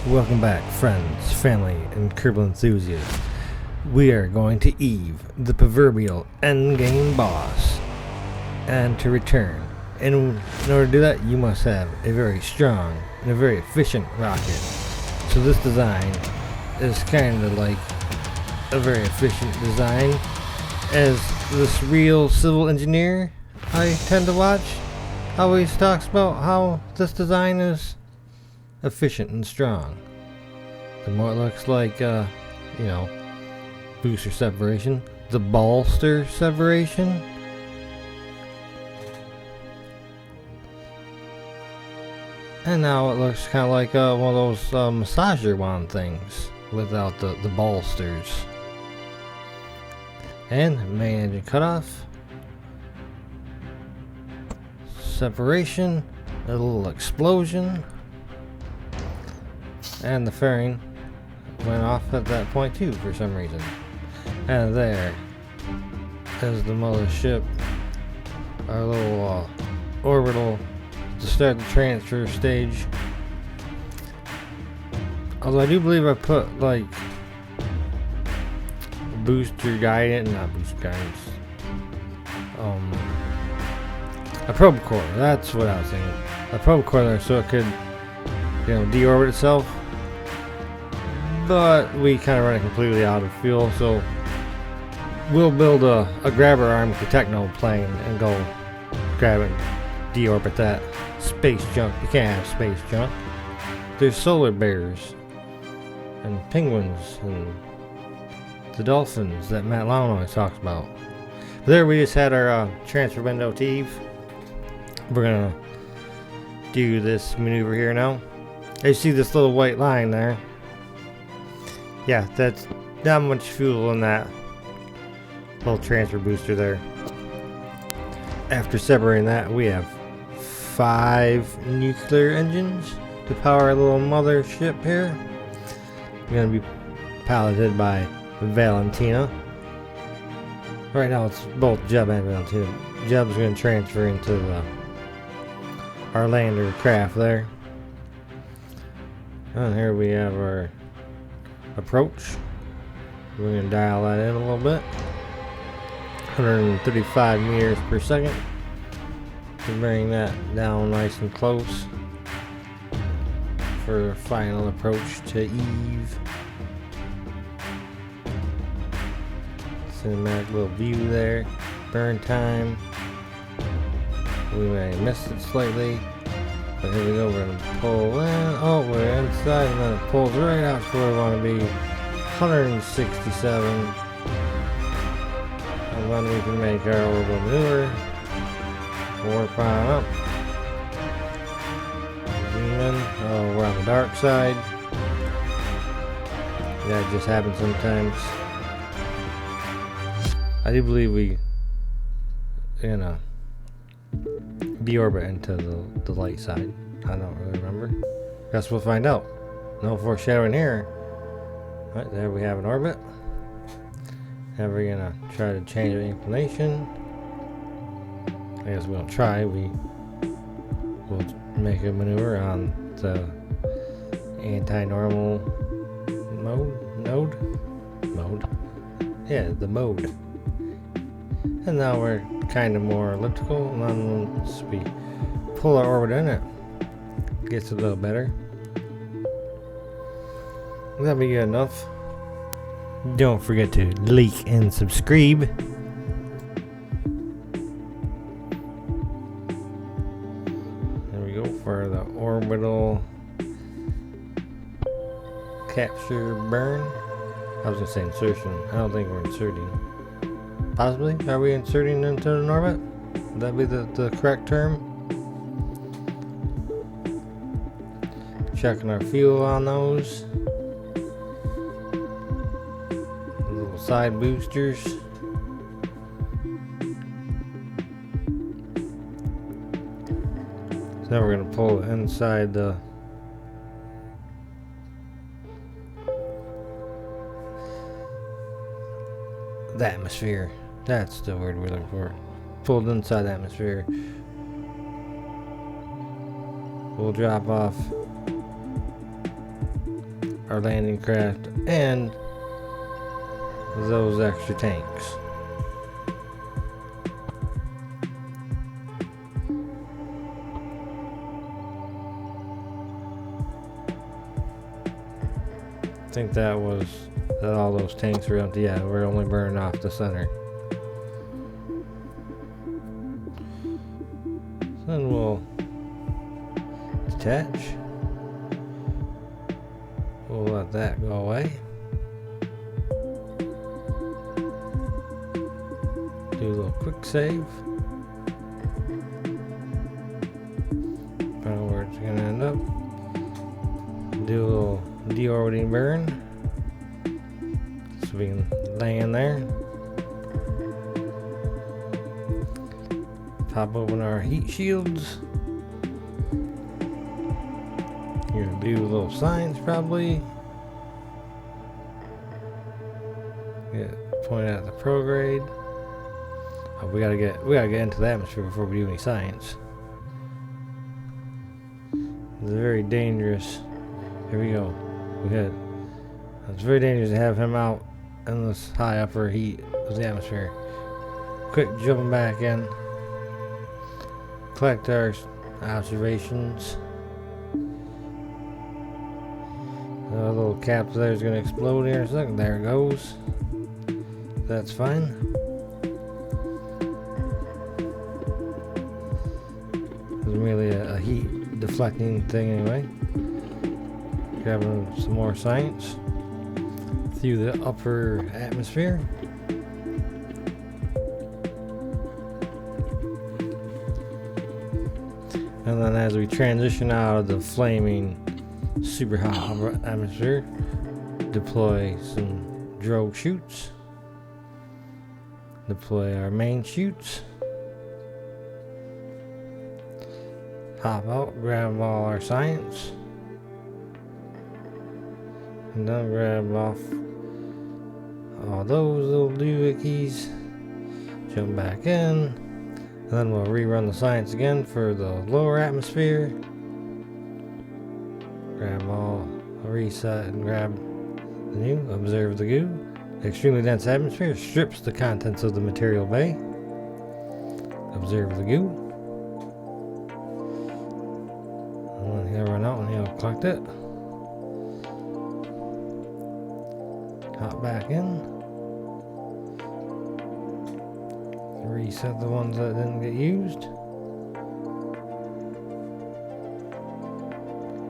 Welcome back, friends, family, and Kerbal enthusiasts. We are going to Eve, the proverbial endgame boss. And to return, in order to do that, you must have a very strong and a very efficient rocket. So this design is kind of like a very efficient design. As this real civil engineer I tend to watch always talks about how this design is efficient and strong. The more it looks like, booster separation, the bolster separation. And now it looks kind of like one of those massager wand things without the bolsters. And main engine cutoff. Separation. A little explosion. And the fairing went off at that point too for some reason. And there is the mothership. Our little orbital to start the transfer stage. Although I do believe I put like booster guidance, not booster guidance. A probe core. That's what I was thinking. A probe core there so it could, deorbit itself. But we kind of run it completely out of fuel, so we'll build a grabber arm with the techno plane and go grab it, deorbit that space junk. You can't have space junk. There's solar bears and penguins and the dolphins that Matt Lown always talks about. But there we just had our transfer window to Eve. We're gonna do this maneuver here now. You see this little white line there. Yeah, that's not much fuel in that little transfer booster there. After separating that, we have 5 nuclear engines to power our little mothership here. We're going to be piloted by Valentina. Right now it's both Jeb and Valentina. Jeb's going to transfer into our lander craft there. And here we have our approach. We're going to dial that in a little bit. 135 meters per second to bring that down nice and close for a final approach to Eve. Cinematic little view there. Burn time. We may have missed it slightly, but here we go. We're going to pull in. Oh, we're inside, and then it pulls right out to where we want to be. 167. And then we can make our orbital maneuver. Warp on up. Zoom in. Oh, we're on the dark side. That just happens sometimes. I do believe we, deorbit into the light side. I don't really remember. Guess we'll find out. No foreshadowing here. Right, there we have an orbit. Now we're gonna try to change the inclination. I guess we don't try. We'll make a maneuver on the anti-normal mode. Yeah, the mode. And now we're kind of more elliptical. And then once we pull our orbit in, it gets a little better. That'll be good enough. Don't forget to like and subscribe. There we go for the orbital capture burn. I was gonna say insertion. I don't think we're inserting. Possibly? Are we inserting into an orbit? Would that be the correct term? Checking our fuel on those. Little side boosters. So now we're going to pull inside the atmosphere. That's the word we're looking for. Pulled inside the atmosphere. We'll drop off our landing craft and those extra tanks. I think that all those tanks were empty. Yeah, we're only burning off the center. Then we'll detach. We'll let that go away. Do a little quick save. Find out where it's gonna end up. Do a little deorbiting burn. So we can land there. Pop open our heat shields. You're gonna do little signs probably. Yeah, point out the prograde. Oh, we gotta get into the atmosphere before we do any science. It's very dangerous. Here we go. It's very dangerous to have him out in this high upper heat of the atmosphere. Quick jumping back in. Collect our observations. The little cap there is going to explode here in a second. There it goes. That's fine. It's merely a heat deflecting thing anyway. Grabbing some more science through the upper atmosphere. And then as we transition out of the flaming super hot atmosphere, deploy some drogue chutes. Deploy our main chutes. Hop out, grab all our science. And then grab off all those little doohickeys. Jump back in. And then we'll rerun the science again for the lower atmosphere. Grab all, reset and grab the new, observe the goo. Extremely dense atmosphere strips the contents of the material bay. Observe the goo. And then he'll run out and he'll collect it. Hop back in. Reset the ones that didn't get used.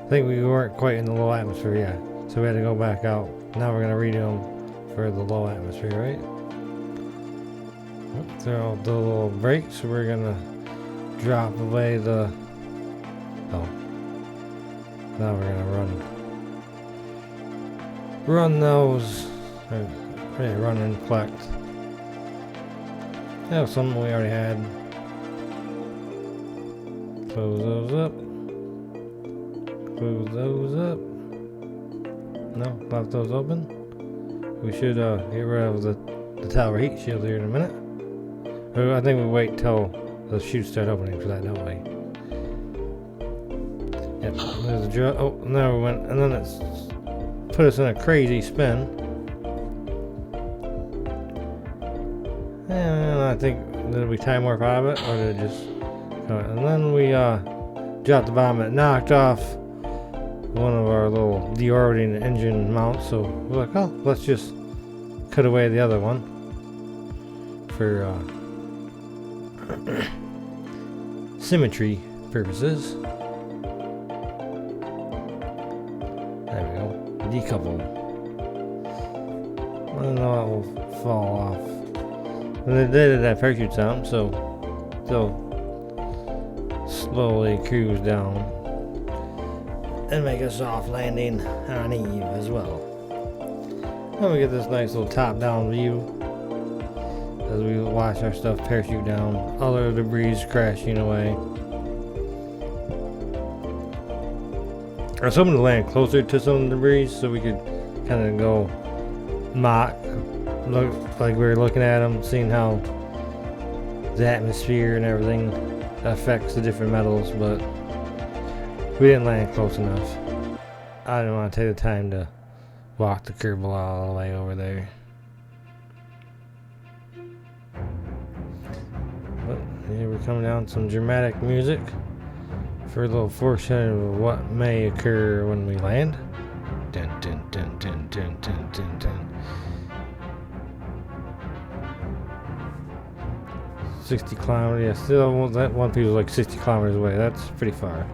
I think we weren't quite in the low atmosphere yet, so we had to go back out. Now we're going to redo them for the low atmosphere, right? They're all the little brakes, so we're going to drop away the... Oh. Now we're going to run those... run and collect. Yeah, something we already had. Close those up. Close those up. No, left those open. We should get rid of the tower heat shield here in a minute. I think we wait till the chutes start opening for that, don't we? Yep, there's the drill. Oh, now we went, and then it's put us in a crazy spin. And I think, did we time warp out of it, or did it just... And then we dropped the bomb. It knocked off one of our little deorbiting engine mounts, so we're like, oh, let's just cut away the other one for symmetry purposes. There we go. Decouple. I don't know it will fall off. And they did that parachute sound, so they'll slowly cruise down and make a soft landing on Eve as well. And we get this nice little top-down view as we watch our stuff parachute down, other debris crashing away. I was hoping to land closer to some of the debris so we could kind of go look like we were looking at them, seeing how the atmosphere and everything affects the different metals, but we didn't land close enough. I didn't want to take the time to walk the Kerbal all the way over there. But here we're coming down some dramatic music for a little foreshadowing of what may occur when we land. Dun, dun, dun, dun, dun, dun, dun, dun. 60 kilometers, yeah, still that one piece was like 60 kilometers away. That's pretty far.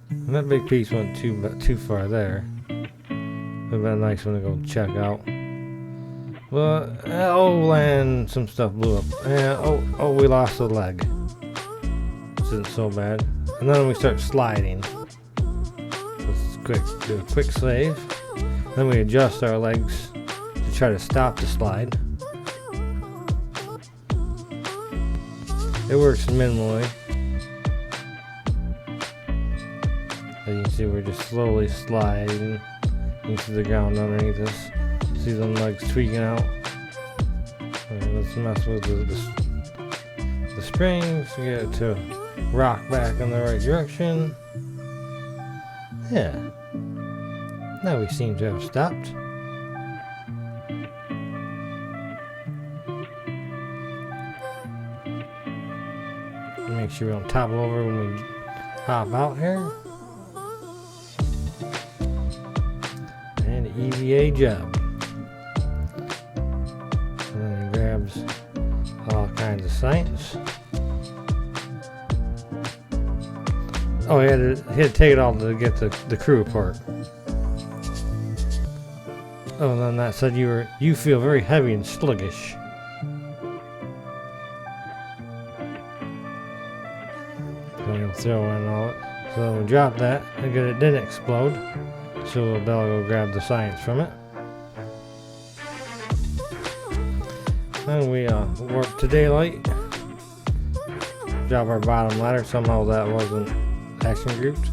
And that big piece went too far there. Would have been a nice one to go check out. But land, some stuff blew up. And we lost a leg. This isn't so bad. And then we start sliding. Let's do a quick save. Then we adjust our legs to try to stop the slide. It works minimally. As you can see, we're just slowly sliding into the ground underneath us. See them legs tweaking out. Let's mess with the springs to get it to rock back in the right direction. Yeah. Now we seem to have stopped. Make sure we don't topple over when we hop out here. And EVA job. And then he grabs all kinds of science. Oh, he had to take it all to get the crew apart. Oh, and then that said you feel very heavy and sluggish. So you'll throw in all it. So we drop that, and it didn't explode. So we'll go grab the science from it. And we warp to daylight. Drop our bottom ladder. Somehow that wasn't action grouped.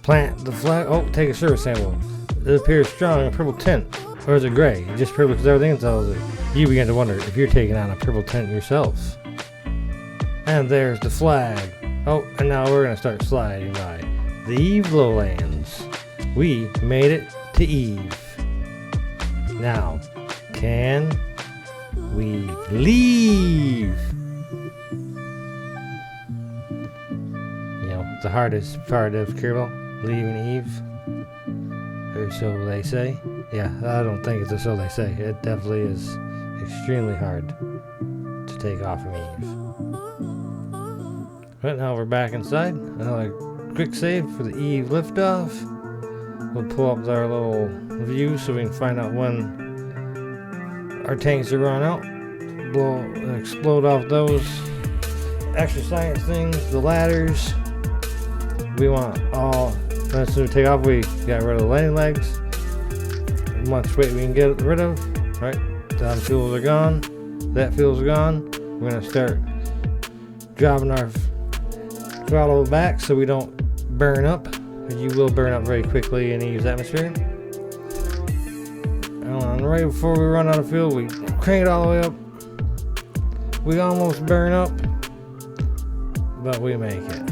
Plant the flag. Oh, take a service sample. It appears strong in a purple tint, or is it gray? Just purple because everything tells it. You begin to wonder if you're taking on a purple tint yourself. And there's the flag. Oh, and now we're going to start sliding by the Eve lowlands. We made it to Eve. Now, can we leave? You know, the hardest part of Kerbal, leaving Eve. Or so they say. Yeah, I don't think it's a so they say. It definitely is extremely hard to take off from Eve. But now we're back inside. Another quick save for the Eve liftoff. We'll pull up our little view so we can find out when our tanks are run out. Explode off those extra science things, the ladders. We want all. As soon as we take off, we got rid of the landing legs. As much weight we can get rid of. Right, down fuels are gone. That fuel's gone. We're gonna start dropping our throttle back so we don't burn up. You will burn up very quickly in Eve's atmosphere. And right before we run out of fuel, we crank it all the way up. We almost burn up, but we make it.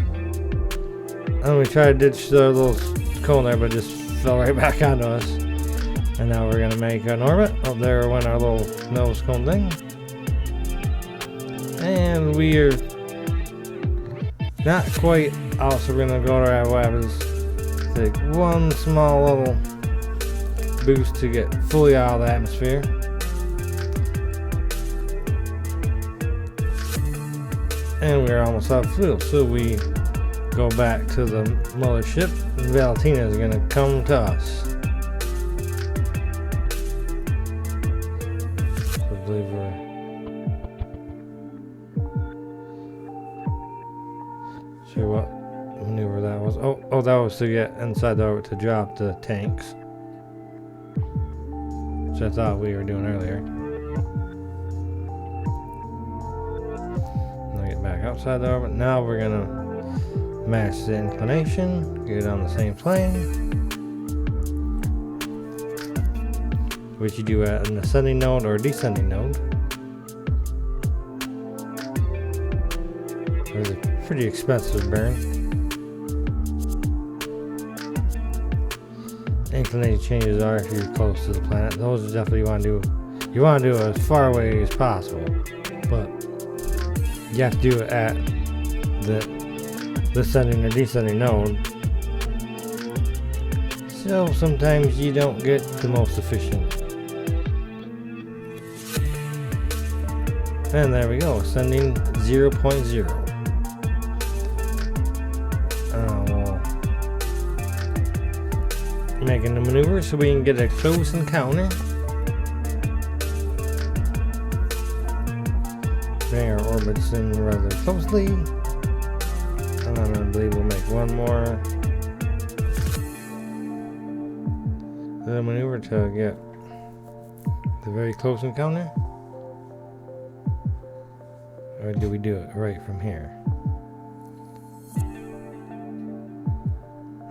And we tried to ditch the little cone there, but it just fell right back onto us. And now we're gonna make an orbit. Oh, there went our little nose cone thing. And we are not quite out, so we're gonna go to our weapons. Take one small little boost to get fully out of the atmosphere. And we're almost out of fuel, so we go back to the mothership, and Valentina is going to come to us. I believe we're... Sure what maneuver that was. Oh, that was to get inside the orbit to drop the tanks. Which I thought we were doing earlier. Now get back outside the orbit. Now we're going to match the inclination, get it on the same plane, which you do at an ascending node or a descending node. was a pretty expensive burn. Inclination changes are if you're close to the planet. Those are definitely you want to do it as far away as possible, but you have to do it at the ascending or descending node. So sometimes you don't get the most efficient. And there we go, ascending 0.0. Making the maneuver so we can get a close encounter. Bring our orbits in rather closely. And then I believe we'll make one more the maneuver to get the very close encounter. Or do we do it right from here?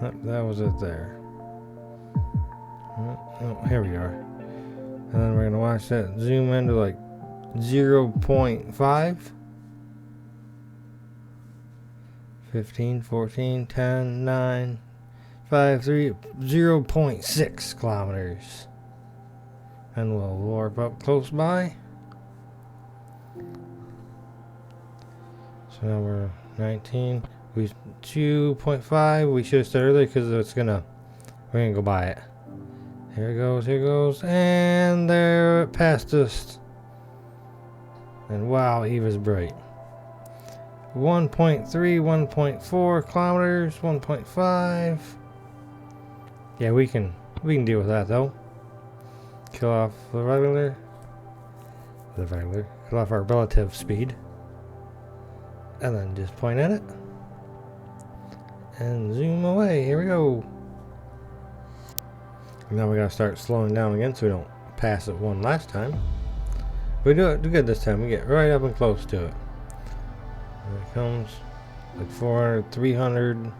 Oh, that was it there. Oh, here we are. And then we're going to watch that zoom into like 0.5. 15, 14, 10, 9, 5, 3, 0.6 kilometers. And we'll warp up close by. So now we're 19. We 2.5. We should have started earlier because we're gonna go by it. Here it goes, and there it passed us. And wow, Eva's bright. 1.3, 1.4 kilometers, 1.5. Yeah, we can deal with that though. Kill off the regular. Kill off our relative speed. And then just point at it. And zoom away. Here we go. Now we gotta start slowing down again so we don't pass it one last time. We do good this time. We get right up and close to it. Here it comes. Like 400, 300.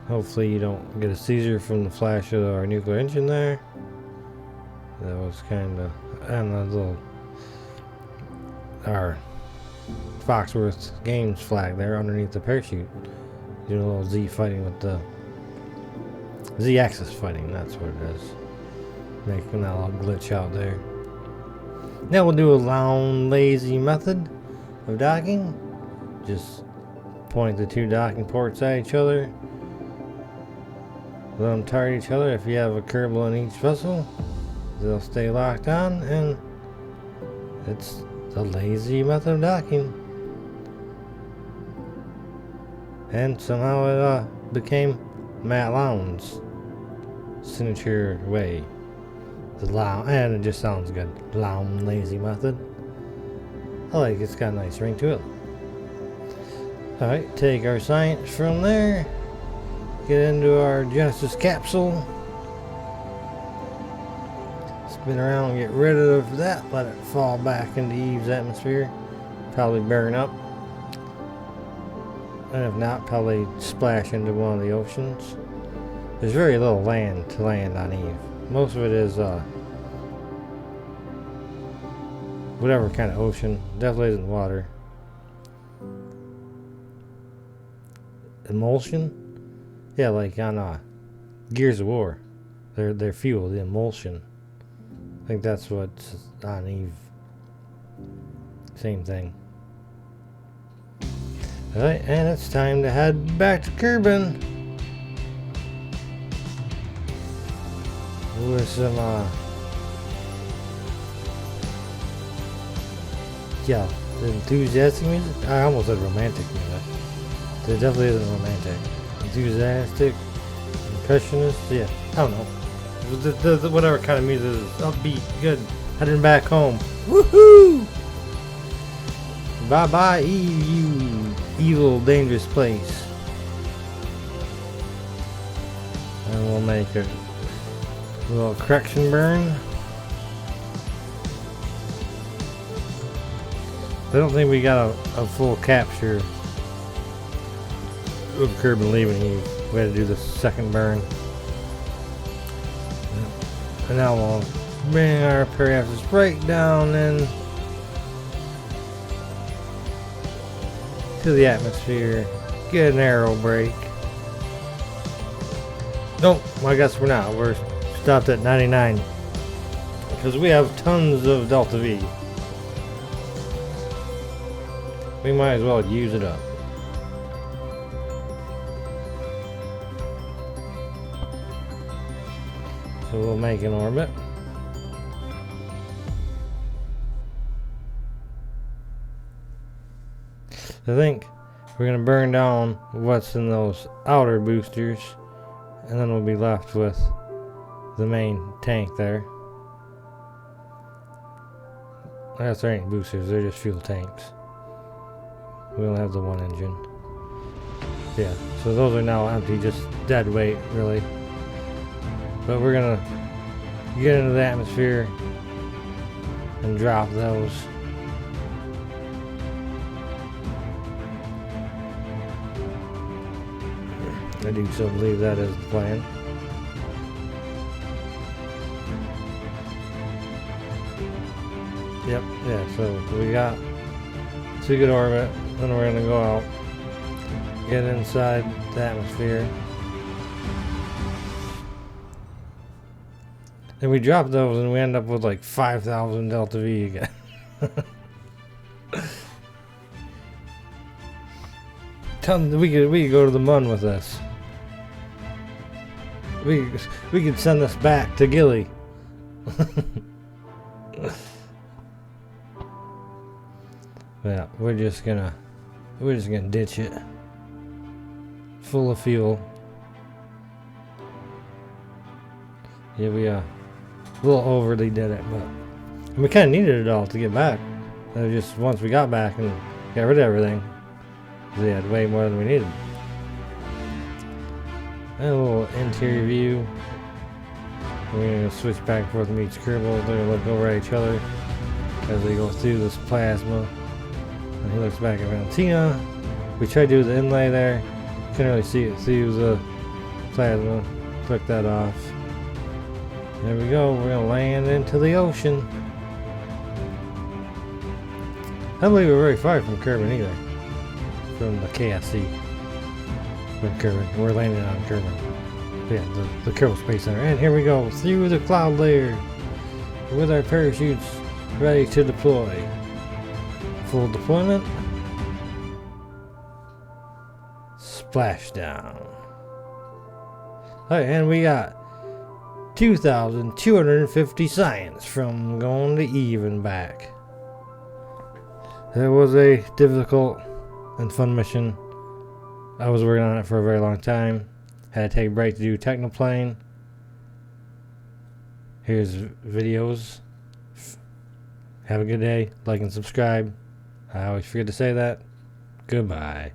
Hopefully you don't get a seizure from the flash of our nuclear engine there. That was kind of, and a little, our Foxworth Games flag there underneath the parachute. Doing a little Z fighting with the Z-axis fighting, that's what it is. Making that little glitch out there. Now we'll do a long, lazy method of docking. Just point the two docking ports at each other. Let them target each other. If you have a Kerbal in each vessel, they'll stay locked on, and it's a lazy method of docking. And somehow it became Matt Lowndes' signature way. The Lown, and it just sounds good. Lown lazy method. I like it. It's got a nice ring to it. Alright, take our science from there. Get into our Genesis capsule. Spin around and get rid of that. Let it fall back into Eve's atmosphere. Probably burn up. And if not, probably splash into one of the oceans. There's very little land to land on Eve. Most of it is whatever kind of ocean. Definitely isn't water. Emulsion? Yeah, like on Gears of War. Their fuel, the emulsion. I think that's what's on Eve. Same thing. Alright, and it's time to head back to Kerbal. With some enthusiastic music. I almost said romantic music. It definitely isn't romantic. Enthusiastic, impressionist, yeah, I don't know. The whatever kind of music is upbeat, good, heading back home. Woohoo! Bye bye, Eve, you evil, dangerous place. And we'll make a little correction burn. I don't think we got a full capture of Kerbal leaving Eve. We had to do the second burn. And now we'll Bring our periapsis right down in to the atmosphere. Get an aero brake. Nope, well, I guess we're not. We're stopped at 99 because we have tons of delta V. We might as well use it up. So we'll make an orbit. I think we're going to burn down what's in those outer boosters, and then we'll be left with the main tank there. I guess there ain't boosters, they're just fuel tanks. We only have the one engine. Yeah, so those are now empty, just dead weight, really. But we're going to get into the atmosphere and drop those. I do so believe that is the plan. Yep, yeah, so we got 2 good orbit, then we're gonna go out, get inside the atmosphere. And we drop those and we end up with like 5,000 delta V again. We could go to the moon with this. We could send this back to Gilly. Yeah, we're just gonna ditch it. Full of fuel. Yeah, we a little overly did it, but we kind of needed it all to get back. Just once we got back and got rid of everything, we had way more than we needed. And a little interior view. We're gonna switch back and forth from each Kerbal. They're gonna look over at each other as they go through this plasma. And he looks back at Valentina. We tried to do the inlay there. Couldn't really see it through the plasma. Click that off. There we go. We're gonna land into the ocean. I don't believe we're very far from Kerbal either. From the KSC. From Kerbal. We're landing on Kerbal. Yeah, the Kerbal Space Center. And here we go through the cloud layer with our parachutes ready to deploy. Full deployment. Splashdown. Alright, and we got 2,250 science from going to Eve and back. It was a difficult and fun mission. I was working on it for a very long time. Had to take a break to do Technoplane. Here's videos. Have a good day. Like and subscribe. I always forget to say that. Goodbye.